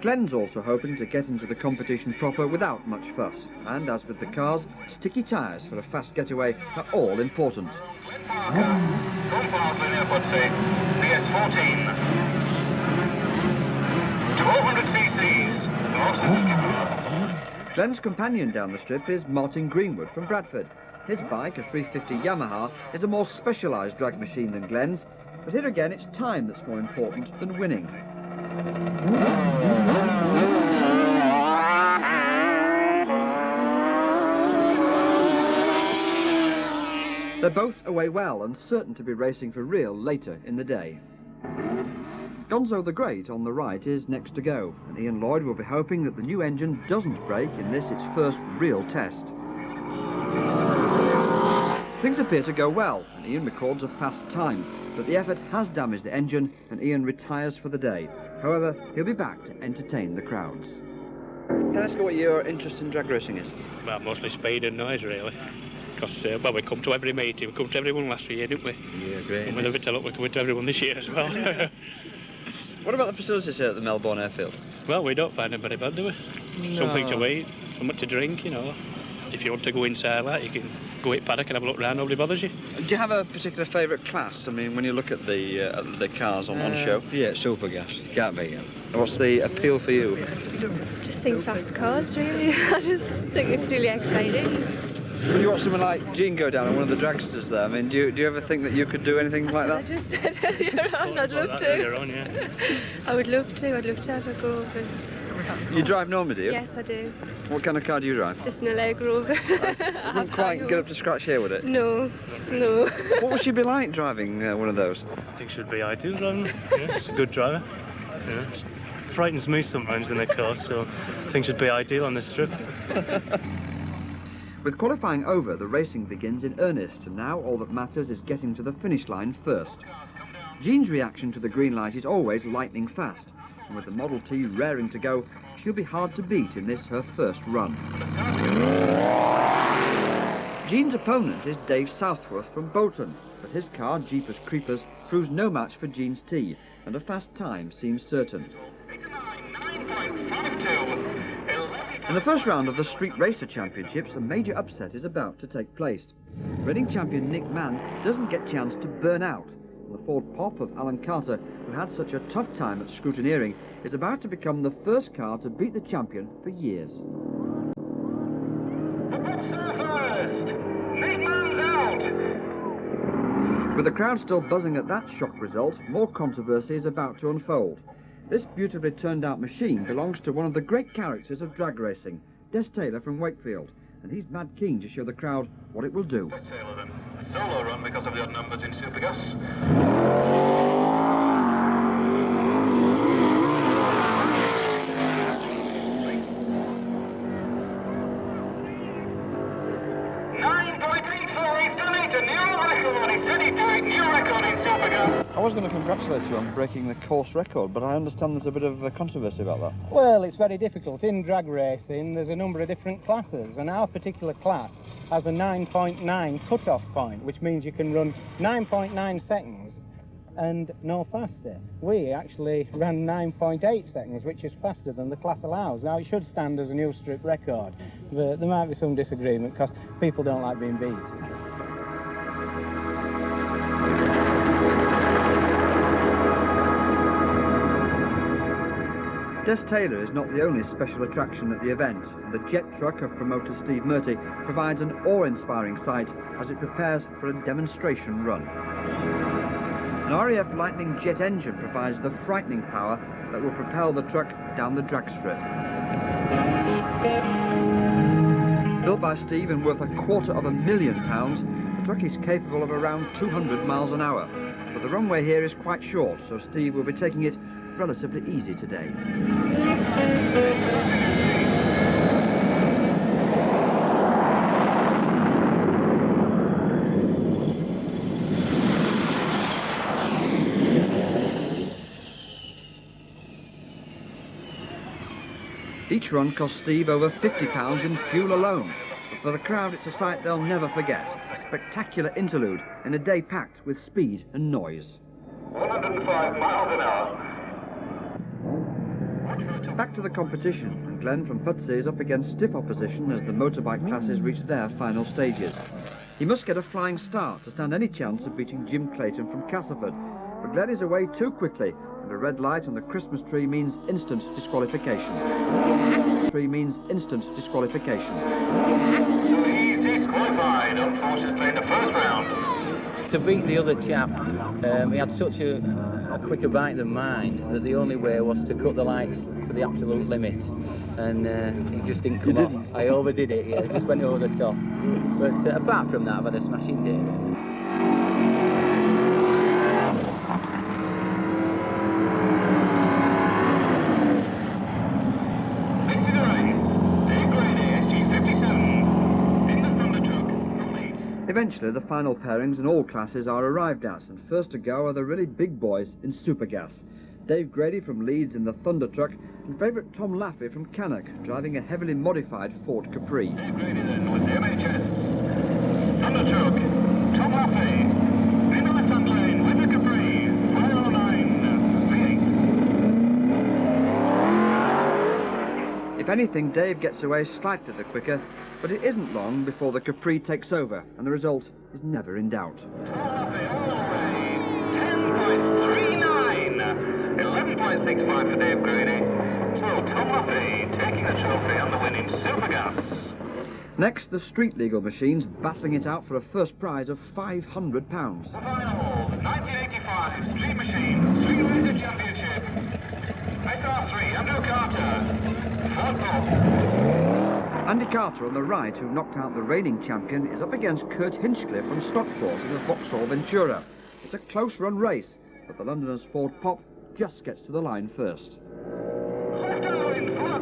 Glenn's also hoping to get into the competition proper without much fuss, and as with the cars, sticky tyres for a fast getaway are all important. BS14. 1200 cc's. Glenn's companion down the strip is Martin Greenwood from Bradford. His bike, a 350 Yamaha, is a more specialised drag machine than Glenn's, but here again it's time that's more important than winning. They're both away well and certain to be racing for real later in the day. Gonzo the Great on the right is next to go, and Ian Lloyd will be hoping that the new engine doesn't break in this its first real test. Things appear to go well, and Ian records a fast time, but the effort has damaged the engine and Ian retires for the day. However, he'll be back to entertain the crowds. Can I ask you what your interest in drag racing is? Well, mostly speed and noise, really. Because, well, we come to every meeting, we come to everyone last year, didn't we? Yeah, great. And with a bit of luck, we're coming to everyone this year as well. What about the facilities here at the Melbourne Airfield? Well, we don't find them very bad, do we? No. Something to eat, something to drink, you know. If you want to go inside like, you can go at paddock and have a look round, nobody bothers you. Do you have a particular favourite class? I mean, when you look at the cars on show? Yeah, super gas. Can't beat them. What's the appeal for you? Just think fast cars, really. I just think it's really exciting. When you watch someone like Jean go down on one of the dragsters there, I mean, do you ever think that you could do anything like that? I just said earlier on, I'd love to. Yeah. I would love to. I'd love to have a go. But... You drive normally, do you? Yes, I do. What kind of car do you drive? Just an Allegro Rover. It wouldn't quite get up to scratch here, would it? No, no. What would she be like driving one of those? I think she'd be ideal driving. Yeah, she's a good driver. Yeah, she frightens me sometimes in the car, so I think she'd be ideal on this strip. With qualifying over, the racing begins in earnest, and now all that matters is getting to the finish line first. Jean's reaction to the green light is always lightning fast, and with the Model T raring to go, she'll be hard to beat in this her first run. Jean's opponent is Dave Southworth from Bolton, but his car, Jeepers Creepers, proves no match for Jean's T, and a fast time seems certain. In the first round of the Street Racer Championships, a major upset is about to take place. Reading champion Nick Mann doesn't get chance to burn out. The Ford Pop of Alan Carter, who had such a tough time at scrutineering, is about to become the first car to beat the champion for years. First, Nick Mann's out. With the crowd still buzzing at that shock result, more controversy is about to unfold. This beautifully turned out machine belongs to one of the great characters of drag racing, Des Taylor from Wakefield, and he's mad keen to show the crowd what it will do. Des Taylor then. A solo run because of the odd numbers in Supergas. 9.84, he's done it, a new record. He said he'd do it, new record in Supergas. I was going to congratulate you on breaking the course record, but I understand there's a bit of controversy about that. Well, it's very difficult. In drag racing, there's a number of different classes, and our particular class has a 9.9 cut-off point, which means you can run 9.9 seconds and no faster. We actually ran 9.8 seconds, which is faster than the class allows. Now, it should stand as a new strip record, but there might be some disagreement because people don't like being beat. Des Taylor is not the only special attraction at the event, and the jet truck of promoter Steve Murty provides an awe-inspiring sight as it prepares for a demonstration run. An RAF Lightning jet engine provides the frightening power that will propel the truck down the drag strip. Built by Steve and worth £250,000, the truck is capable of around 200 miles an hour, but the runway here is quite short, so Steve will be taking it relatively easy today. Each run cost Steve over £50 in fuel alone, but for the crowd it's a sight they'll never forget. A spectacular interlude in a day packed with speed and noise. 105 miles an hour. Back to the competition, and Glenn from Pudsey is up against stiff opposition as the motorbike classes reach their final stages. He must get a flying start to stand any chance of beating Jim Clayton from Castleford, but Glenn is away too quickly, and a red light on the Christmas tree means instant disqualification. Tree means instant disqualification. So he's disqualified, unfortunately, in the first round. To beat the other chap, he had such a quicker bike than mine that the only way was to cut the lights to the absolute limit, and he just didn't come up. I overdid it, yeah, just went over the top. But apart from that, I've had a smashing day. Eventually, the final pairings in all classes are arrived at, and first to go are the really big boys in Supergas. Dave Grady from Leeds in the Thunder Truck, and favourite Tom Laffey from Cannock, driving a heavily modified Ford Capri. Dave Grady then with the MHS Thunder Truck, Tom Laffey in the left-hand lane with the Capri, 509 V8. If anything, Dave gets away slightly the quicker, but it isn't long before the Capri takes over, and the result is never in doubt. Tom Laffey all the way, 10.39, 11.65 for Dave Grady. So Tom Laffey taking the trophy and the win in Supergas. Next, the street legal machines battling it out for a first prize of £500. The final 1985 Street Machines Street Racer Championship. SR3 Andrew Carter, Ford Pop. Andy Carter on the right, who knocked out the reigning champion, is up against Kurt Hinchcliffe from Stockport in the Vauxhall Ventura. It's a close-run race, but the Londoners' Ford Pop just gets to the line first. Left out in full